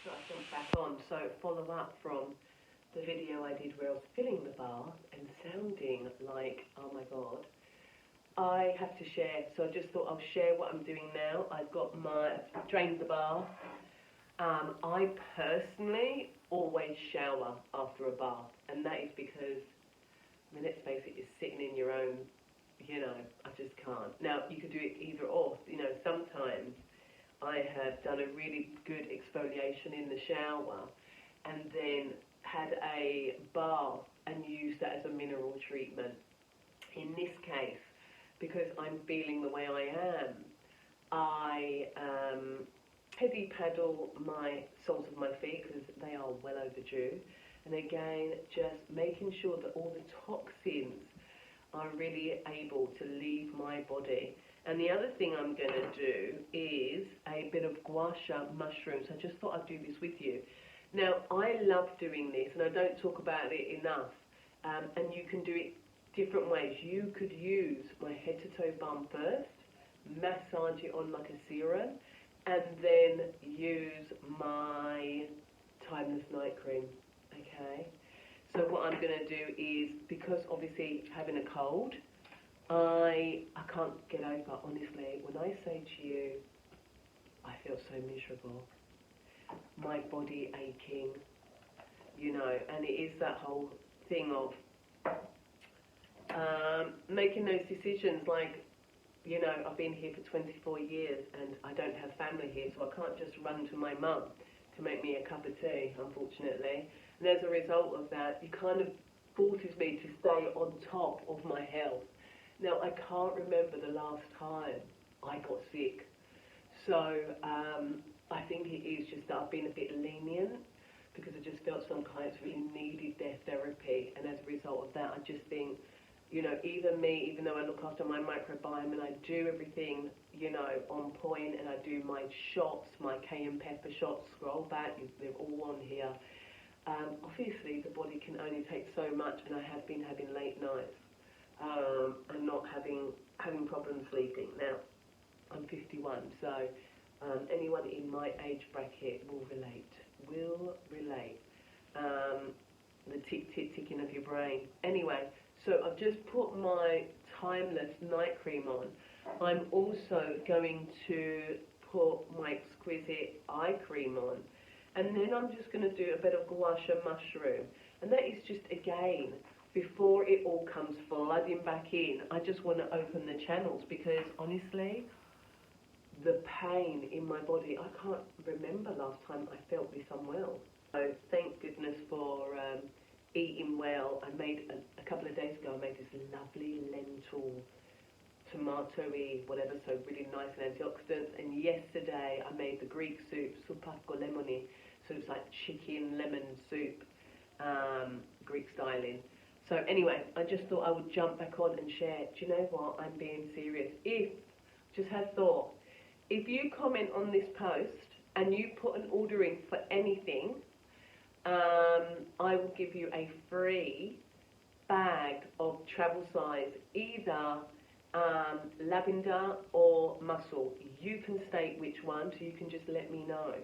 So I jumped back on. So follow up from the video I did where I was filling the bath and sounding like, oh my God, I have to share. So I just thought I'll share what I'm doing now. I've drained the bath. I personally always shower after a bath, and that is because, I mean, let's face it, you're sitting in your own, I just can't. Now, you could do it either or. Sometimes I have done a really good exfoliation in the shower and then had a bath and used that as a mineral treatment. In this case, because I'm feeling the way I am, I heavy paddle my soles of my feet because they are well overdue. And again, just making sure that all the toxins are really able to leave my body. And the other thing I'm going to do is a bit of gua sha mushrooms. I just thought I'd do this with you. Now, I love doing this, and I don't talk about it enough. And you can do it different ways. You could use my head to toe balm first, massage it on like a serum, and then use my Timeless Night Cream, okay? So what I'm going to do is, because obviously having a cold, I can't get over, honestly, when I say to you, I feel so miserable, my body aching, and it is that whole thing of making those decisions like, I've been here for 24 years and I don't have family here, so I can't just run to my mum to make me a cup of tea, unfortunately. And as a result of that, it kind of forces me to stay on top of my health. Now, I can't remember the last time I got sick. So I think it is just that I've been a bit lenient because I just felt some clients really needed their therapy. And as a result of that, I just think, even me, even though I look after my microbiome and I do everything, on point, and I do my shots, my cayenne pepper shots, scroll back, they're all on here. Obviously, the body can only take so much, and I have been having late nights and not having problems sleeping. Now, I'm 51, so anyone in my age bracket will relate. The ticking of your brain. Anyway, so I've just put my Timeless Night Cream on. I'm also going to put my Exquisite Eye Cream on. And then I'm just going to do a bit of gua sha mushroom. And that is just, again, before it all comes flooding back in, I just want to open the channels because, honestly, the pain in my body, I can't remember last time I felt this unwell. So thank goodness for eating well. I made, a couple of days ago, I made this lovely lentil, tomatoey, whatever, so really nice and antioxidants. And yesterday I made the Greek soup, soupapko lemoni, so it's like chicken lemon soup, Greek styling. So anyway, I just thought I would jump back on and share. Do you know what? I'm being serious. Just have thought, if you comment on this post and you put an order in for anything, I will give you a free bag of travel size, either lavender or mussel. You can state which one, so you can just let me know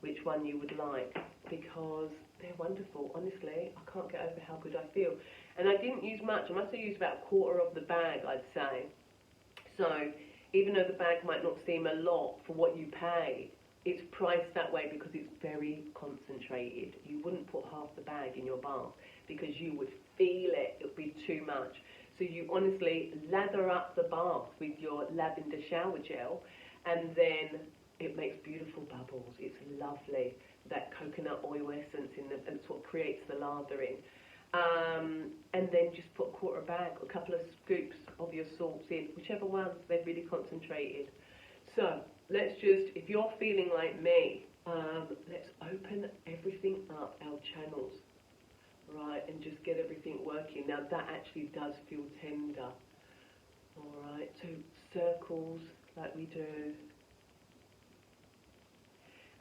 which one you would like, because they're wonderful. Honestly, I can't get over how good I feel. And I didn't use much. I must have used about a quarter of the bag, I'd say. So even though the bag might not seem a lot for what you pay, it's priced that way because it's very concentrated. You wouldn't put half the bag in your bath because you would feel it. It would be too much. So you honestly lather up the bath with your lavender shower gel, and then it makes beautiful bubbles. It's lovely. That coconut oil essence and it's what creates the lathering. And then just put a quarter bag, a couple of scoops of your salts in, whichever ones, they're really concentrated. So let's just, if you're feeling like me, let's open everything up, our channels, right, and just get everything working. Now that actually does feel tender. All right, so circles like we do.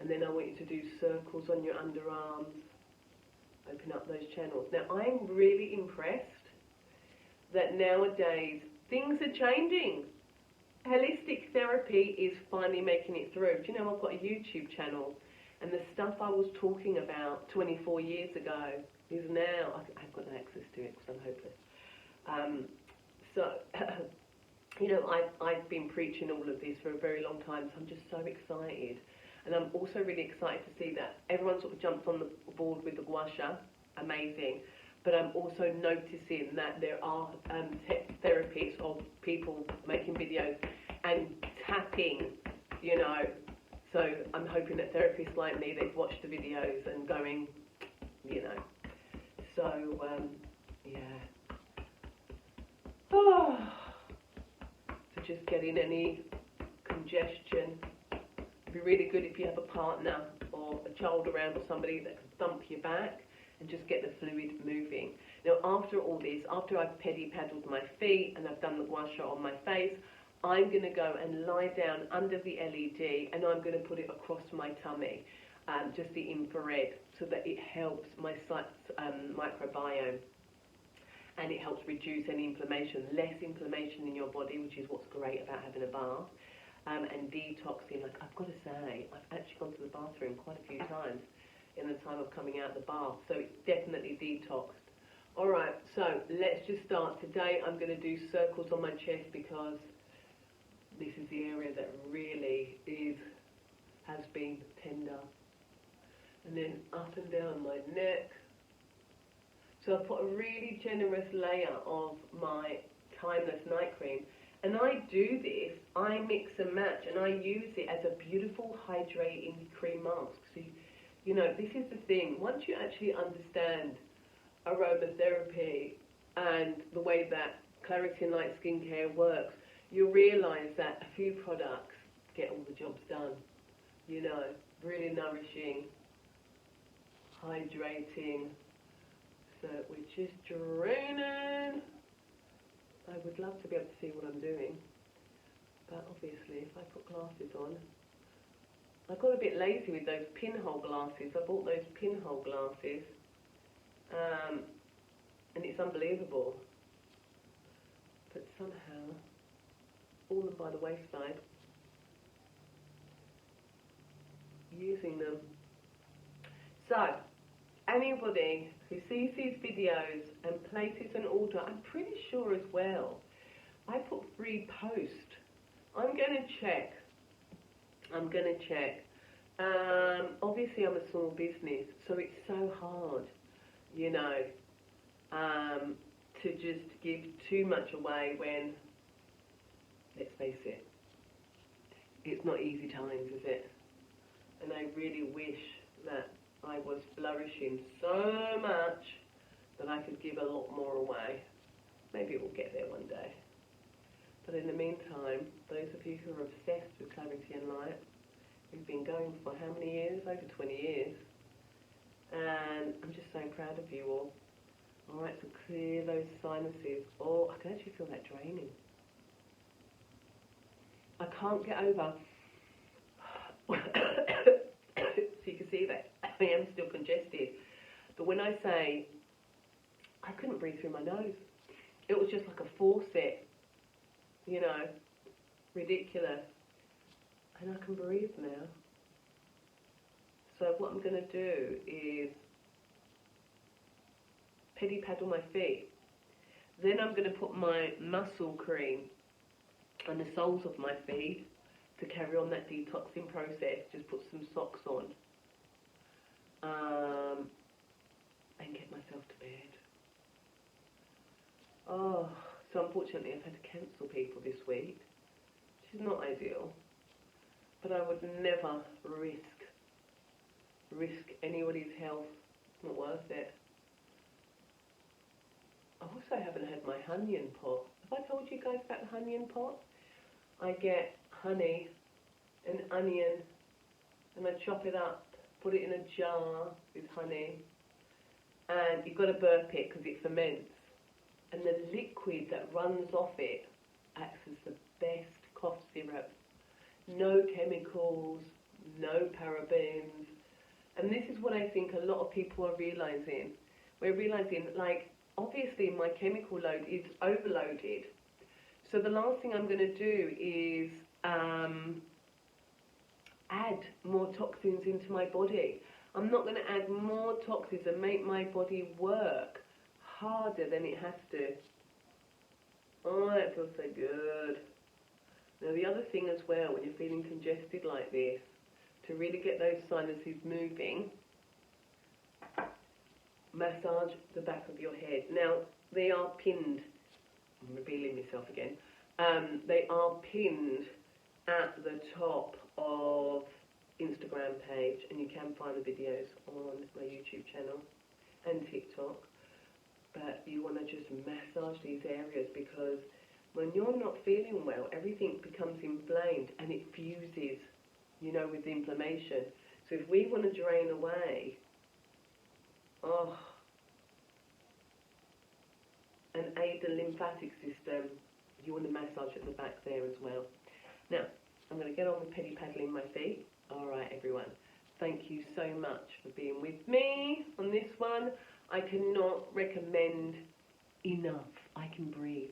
And then I want you to do circles on your underarms. Open up those channels. Now, I'm really impressed that nowadays things are changing. Holistic therapy is finally making it through. Do you know I've got a YouTube channel And the stuff I was talking about 24 years ago is now, I've got no access to it because I'm hopeless. So, you know, I've been preaching all of this for a very long time, so I'm just so excited. And I'm also really excited to see that everyone sort of jumps on the board with the gua sha, amazing. But I'm also noticing that there are therapists of people making videos and tapping, you know. So I'm hoping that therapists like me, they've watched the videos and going, you know. So, yeah. Oh. So just getting any congestion. It'd be really good if you have a partner or a child around or somebody that can thump your back and just get the fluid moving. Now, after all this, after I've paddled my feet and I've done the gua sha on my face, I'm going to go and lie down under the LED and I'm going to put it across my tummy, just the infrared, so that it helps my microbiome and it helps reduce any inflammation, less inflammation in your body, which is what's great about having a bath, and detoxing. Like, I've got to say, I've actually gone to the bathroom quite a few times in the time of coming out of the bath, so it's definitely detoxed. Alright, so let's just start. Today I'm going to do circles on my chest because this is the area that really has been tender. And then up and down my neck. So I've put a really generous layer of my Timeless Night Cream. And I do this, I mix and match, and I use it as a beautiful hydrating cream mask. So, you know, this is the thing. Once you actually understand aromatherapy and the way that Clarity and Light skincare works, you'll realise that a few products get all the jobs done. You know, really nourishing, hydrating. So we're just draining. I would love to be able to see what I'm doing, but obviously if I put glasses on, I got a bit lazy with those pinhole glasses. I bought those pinhole glasses, and it's unbelievable. But somehow, all them by the wayside, using them. So, anybody who sees these videos and places an order, I'm pretty sure as well, I put free post. I'm going to check. Obviously I'm a small business, so it's so hard, you know, to just give too much away when, let's face it, it's not easy times, is it? And I really wish that I was flourishing so much that I could give a lot more away. Maybe it will get there one day. But in the meantime, those of you who are obsessed with Clarity and Light, we've been going for how many years? Over 20 years. And I'm just so proud of you all. Alright, so clear those sinuses. Oh, I can actually feel that draining. I can't get over. So you can see that I am still congested. But when I say I couldn't breathe through my nose, it was just like a faucet, you know, ridiculous. And I can breathe now. So what I'm going to do is pedi paddle my feet. Then I'm going to put my muscle cream on the soles of my feet to carry on that detoxing process. Just put some socks on and get myself to bed. Oh, so unfortunately I've had to cancel people this week, which is not ideal, but I would never risk anybody's health. It's not worth it. I also haven't had my Honey pot. Have I told you guys about the Honey pot? I get honey and onion and I chop it up, put it in a jar with honey, and you've got to burp it because it ferments. And the liquid that runs off it acts as the best cough syrup. No chemicals, no parabens. And this is what I think a lot of people are realising. We're realising, like, obviously my chemical load is overloaded. So the last thing I'm going to do is add more toxins into my body. I'm not going to add more toxins and make my body work harder than it has to. Oh, that feels so good. Now the other thing as well, when you're feeling congested like this, to really get those sinuses moving, massage the back of your head. Now, they are pinned. I'm revealing myself again. They are pinned at the top of Instagram page, and you can find the videos on my YouTube channel and TikTok. But you want to just massage these areas, because when you're not feeling well, everything becomes inflamed and it fuses, you know, with the inflammation. So if we want to drain away, and aid the lymphatic system, you want to massage at the back there as well. Now, I'm going to get on with petty paddling my feet. All right, everyone. Thank you so much for being with me on this one. I cannot recommend enough. I can breathe.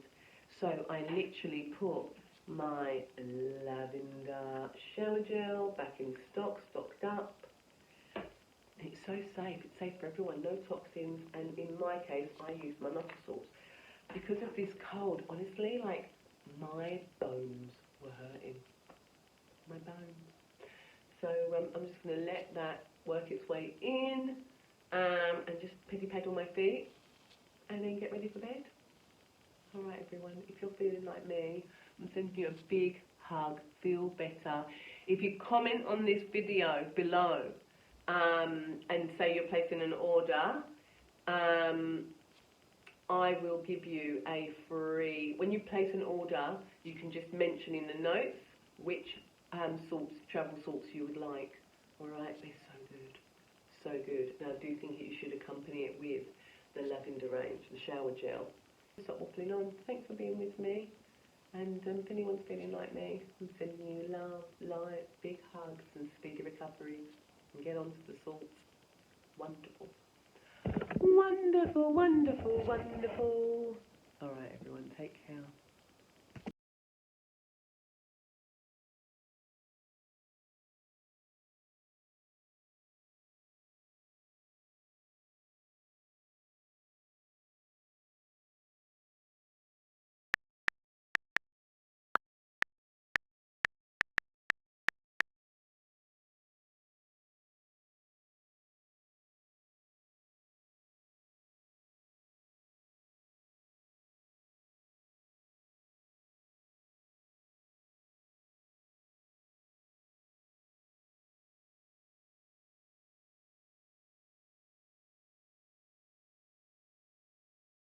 So I literally put my lavender shower gel back in stock, stocked up. It's so safe. It's safe for everyone. No toxins. And in my case, I use my knuckle salts. Because of this cold, honestly, like, my bones were hurting. My bones. So I'm just going to let that work its way in, and just petty paddle my feet, and then get ready for bed. All right, everyone, if you're feeling like me, I'm sending you a big hug. Feel better. If you comment on this video below and say you're placing an order, I will give you a free, when you place an order, you can just mention in the notes which travel salts you would like. All right, they're so good, so good. Now I do think you should accompany it with the lavender range, the shower gel. Stop waffling on. Thanks for being with me. And if anyone's feeling like me, I'm sending you love, light, big hugs and speedy recoveries. And get on to the salts. Wonderful. Wonderful, wonderful, wonderful. All right, everyone, take care.